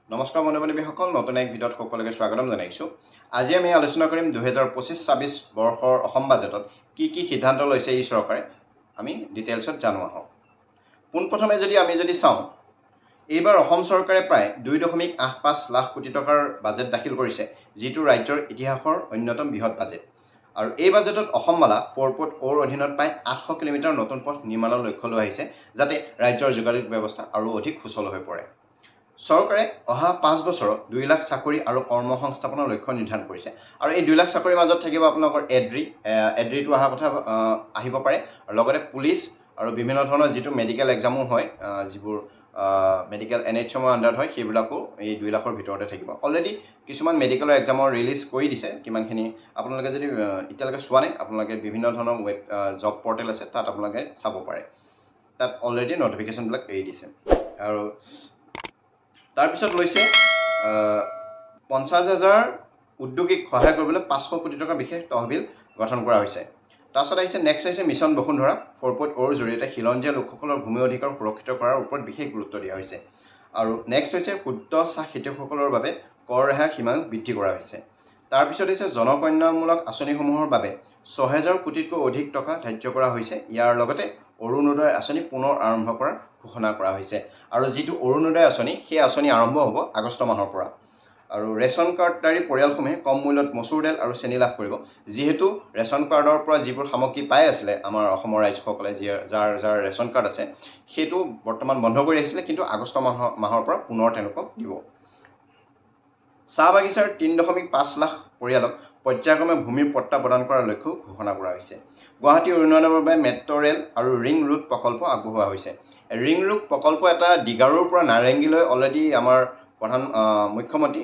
নমস্কাৰ বন্ধু-বান্ধৱীসকল, নতুন এক ভিডিঅ'ত সকলোকে স্বাগতম জনাইছোঁ। আজি আমি আলোচনা কৰিম 2025-26 বৰ্ষৰ অসম বাজেটত কি সিদ্ধান্ত লৈছে এই চৰকাৰে। আমি ডিটেইলছত জানো আহক। পোনপ্ৰথমে আমি যদি চাওঁ, এইবাৰ অসম চৰকাৰে প্ৰায় 2.85 লাখ কোটি টকাৰ বাজেট দাখিল কৰিছে, যিটো ৰাজ্যৰ ইতিহাসৰ অন্যতম বৃহৎ বাজেট। আৰু এই বাজেটত অসমমালা 4.0 অধীনত প্ৰায় 800 কিলোমিটাৰ নতুন পথ নিৰ্মাণৰ লক্ষ্য লৈ আহিছে, যাতে ৰাজ্যৰ যোগাযোগ ব্যৱস্থা আৰু অধিক সুচল হৈ পৰে। চৰকাৰে অহা 5 বছৰত 2 লাখ চাকৰি আৰু কৰ্মসংস্থাপনৰ লক্ষ্য নিৰ্ধাৰণ কৰিছে। আৰু এই 2 লাখ চাকৰিৰ মাজত থাকিব আপোনালোকৰ এড্ৰিটো অহা কথা আহিব পাৰে, আৰু লগতে পুলিচ আৰু বিভিন্ন ধৰণৰ যিটো মেডিকেল এক্সামো হয়, যিবোৰ মেডিকেল NHMৰ আণ্ডাৰত হয়, সেইবিলাকো এই 2 লাখৰ ভিতৰতে থাকিব। অলৰেডি কিছুমান মেডিকেলৰ এক্সামৰ ৰিলিজ কৰি দিছে, কিমানখিনি আপোনালোকে যদি এতিয়ালৈকে চোৱা নাই, আপোনালোকে বিভিন্ন ধৰণৰ জব পৰ্টেল আছে, তাত আপোনালোকে চাব পাৰে। তাত অলৰেডি নটিফিকেশ্যনবিলাক এৰি দিছে। আৰু তাৰপিছত লৈছে 50,000 উদ্যোগীক সহায় কৰিবলৈ 500 কোটি টকাৰ বিশেষ তহবিল গঠন কৰা হৈছে। তাৰপিছত নেক্সট আহিছে মিছন বসুন্ধৰা 4.0ৰ জৰিয়তে খিলঞ্জীয়া লোকসকলৰ ভূমি অধিকাৰ সুৰক্ষিত কৰাৰ ওপৰত বিশেষ গুৰুত্ব দিয়া হৈছে। আৰু নেক্সট হৈছে ক্ষুদ্ৰ চাহ খেতিয়কসকলৰ বাবে কৰ ৰেহাইৰ সীমা বৃদ্ধি কৰা হৈছে। তাৰপিছত জনকল্যাণমূলক আঁচনিসমূহৰ বাবে 6,000 কোটিতকৈ অধিক টকা ধাৰ্য কৰা হৈছে। ইয়াৰ লগতে অৰুণোদয় আঁচনি পুনৰ আৰম্ভ কৰাৰ ঘোষণা কৰা হৈছে। আৰু যিটো অৰুণোদয় আঁচনি, সেই আঁচনি আৰম্ভ হ'ব আগষ্ট মাহৰ পৰা। আৰু ৰেচন কাৰ্ডধাৰী পৰিয়ালসমূহে কম মূল্যত মচুৰ দাইল আৰু চেনি লাভ কৰিব। যিহেতু ৰেচন কাৰ্ডৰ পৰা যিবোৰ সামগ্ৰী পাই আছিলে আমাৰ অসমৰ ৰাইজসকলে, যাৰ ৰেচন কাৰ্ড আছে, সেইটো বৰ্তমান বন্ধ কৰি ৰাখিছিলে, কিন্তু আগষ্ট মাহৰ পৰা পুনৰ তেওঁলোকক দিব। চাহ বাগিচাৰ 3.5 লাখ পৰিয়ালক পৰ্যায়ক্ৰমে ভূমিৰ পট্টা প্ৰদান কৰাৰ লক্ষ্যও ঘোষণা কৰা হৈছে। গুৱাহাটী উন্নয়নৰ বাবে মেট্ৰ' ৰেল আৰু ৰিং ৰোড প্ৰকল্প আগবঢ়োৱা হৈছে। ৰিং ৰোড প্ৰকল্প এটা ডিগাৰুৰ পৰা নাৰেংগীলৈ অলৰেডি আমাৰ প্ৰধান মুখ্যমন্ত্ৰী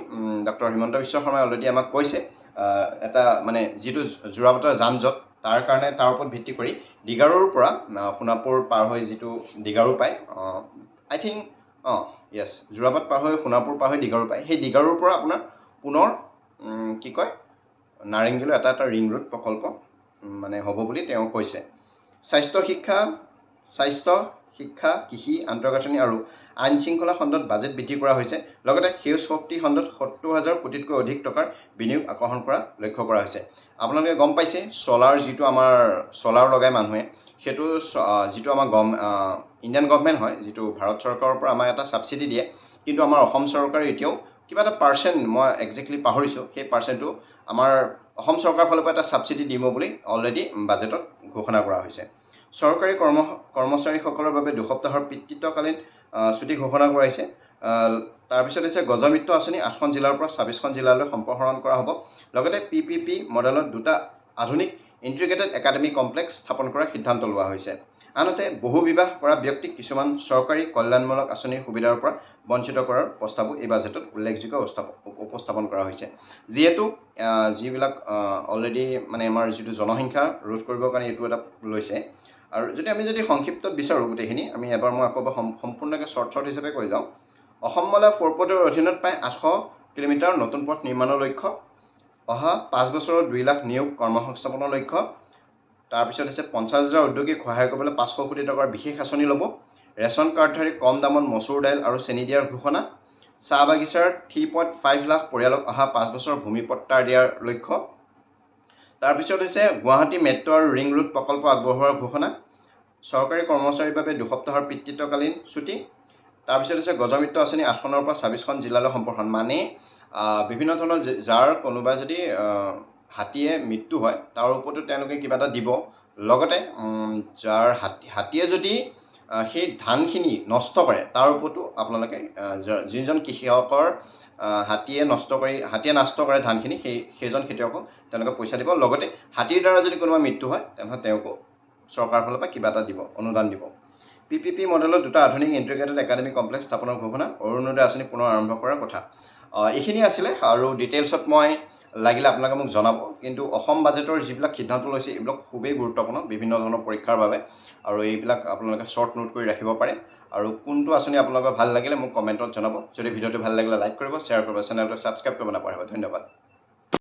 ডক্টৰ হিমন্ত বিশ্ব শৰ্মাই অলৰেডি আমাক কৈছে, এটা মানে যিটো যোৰাবাটৰ যান জঁট, তাৰ ওপৰত ভিত্তি কৰি ডিগাৰুৰ পৰা সোণাপুৰ পাৰ হৈ যিটো ডিগাৰু পায়, আই থিংক যোৰাবাট পাৰ হৈ সোণাপুৰ পাৰ হৈ ডিগাৰু পায়, সেই ডিগাৰুৰ পৰা আপোনাৰ পুনৰ নাৰেংগীলৈ এটা ৰিং ৰোড প্ৰকল্প মানে হ'ব বুলি তেওঁ কৈছে। স্বাস্থ্য, শিক্ষা, কৃষি, আন্তঃগাঁথনি আৰু আইন শৃংখলা খণ্ডত বাজেট বৃদ্ধি কৰা হৈছে। লগতে সেউজ শক্তি খণ্ডত 70,000 কোটিতকৈ অধিক টকাৰ বিনিয়োগ আকৰ্ষণ কৰা লক্ষ্য কৰা হৈছে। আপোনালোকে গম পাইছে, চলাৰ লগাই মানুহে, সেইটো যিটো আমাৰ ইণ্ডিয়ান গভৰ্ণমেণ্ট হয়, যিটো ভাৰত চৰকাৰৰ পৰা আমাক এটা ছাবচিডি দিয়ে, কিন্তু আমাৰ অসম চৰকাৰে এতিয়াও কিবা এটা পাৰ্চেণ্ট, মই একজেক্টলি পাহৰিছোঁ, সেই পাৰ্চেণ্টটো আমাৰ অসম চৰকাৰৰ ফালৰ পৰা এটা ছাবচিডি দিব বুলি অলৰেডি বাজেটত ঘোষণা কৰা হৈছে। চৰকাৰী কৰ্মচাৰীসকলৰ বাবে 2 সপ্তাহৰ পিতৃত্বকালীন ছুটি ঘোষণা কৰাইছে। তাৰপিছত গজমিত্ৰ আঁচনি 8খন জিলাৰ পৰা 26খন জিলালৈ সম্প্ৰসাৰণ কৰা হ'ব। লগতে PPP মডেলত 2টা আধুনিক ইণ্টিগ্ৰেটেড একাডেমিক কমপ্লেক্স স্থাপন কৰাৰ সিদ্ধান্ত লোৱা হৈছে। আনহাতে বহুবিবাহ কৰা ব্যক্তিক কিছুমান চৰকাৰী কল্যাণমূলক আঁচনিৰ সুবিধাৰ পৰা বঞ্চিত কৰাৰ প্ৰস্তাৱো এই বাজেটত উল্লেখযোগ্য উপস্থাপন কৰা হৈছে। যিহেতু যিবিলাক অলৰেডি মানে আমাৰ যিটো জনসংখ্যা ৰোধ কৰিবৰ কাৰণে এইটো এটা লৈছে। আৰু আমি সংক্ষিপ্তত বিচাৰোঁ গোটেইখিনি, মই আকৌ সম্পূৰ্ণকৈ শ্বৰ্ট হিচাপে কৈ যাওঁ। অসমমালা 4.0ৰ অধীনত প্ৰায় 800 কিলোমিটাৰ নতুন পথ নিৰ্মাণৰ লক্ষ্য। অহা 5 বছৰত 2 লাখ নিয়োগ কৰ্মসংস্থাপনৰ লক্ষ্য। তাৰপিছত 50,000 উদ্যোগীক সহায় কৰিবলৈ 500 কোটি টকাৰ বিশেষ আঁচনি ল'ব। ৰেচন কাৰ্ডধাৰী কম দামত মচুৰ দাইল আৰু চেনি দিয়াৰ ঘোষণা। চাহ বাগিচাৰ 3.5 লাখ পৰিয়ালক অহা 5 বছৰ ভূমি পট্টা দিয়াৰ লক্ষ্য। তাৰপিছত গুৱাহাটী মেট্ৰ' আৰু ৰিং ৰোড প্ৰকল্প আগবঢ়োৱাৰ ঘোষণা। চৰকাৰী কৰ্মচাৰীৰ বাবে 2 সপ্তাহৰ পিতৃত্বকালীন ছুটি। তাৰপিছত গজমিত্ৰ আঁচনি 8খনৰ পৰা 26খন জিলালৈ সম্প্ৰসাৰণ। মানে বিভিন্ন ধৰণৰ যাৰ কোনোবা যদি হাতীয়ে মৃত্যু হয়, তাৰ ওপৰতো তেওঁলোকে কিবা এটা দিব। লগতে যাৰ হাতীয়ে যদি সেই ধানখিনি নষ্ট কৰে, তাৰ ওপৰতো আপোনালোকে যিজন কৃষকৰ হাতীয়ে নষ্ট কৰে ধানখিনি, সেইজন খেতিয়কক তেওঁলোকে পইচা দিব। লগতে হাতীৰ দ্বাৰা যদি কোনোবা মৃত্যু হয়, তেনেহ'লে তেওঁকো চৰকাৰৰ ফালৰ পৰা কিবা এটা দিব, অনুদান দিব। PPP মডেলত 2টা আধুনিক ইণ্টিগ্ৰেটেড একাডেমিক কমপ্লেক্স স্থাপনৰ ঘোষণা। অৰুণোদয় আঁচনি পুনৰ আৰম্ভ কৰাৰ কথা। এইখিনি আছিলে, আৰু ডিটেইলছত মই লাগিলে আপোনালোকে মোক জনাব। কিন্তু অসম বাজেটৰ যিবিলাক সিদ্ধান্ত লৈছে, এইবিলাক খুবেই গুৰুত্বপূৰ্ণ বিভিন্ন ধৰণৰ পৰীক্ষাৰ বাবে, আৰু এইবিলাক আপোনালোকে শ্বৰ্ট নোট কৰি ৰাখিব পাৰে। আৰু কোনটো আঁচনি আপোনালোকৰ ভাল লাগিলে মোক কমেণ্টত জনাব। যদি ভিডিঅ'টো ভাল লাগিলে লাইক কৰিব, শ্বেয়াৰ কৰিব, চেনেলটো ছাবস্ক্ৰাইব কৰিব নাপাহৰিব। ধন্যবাদ।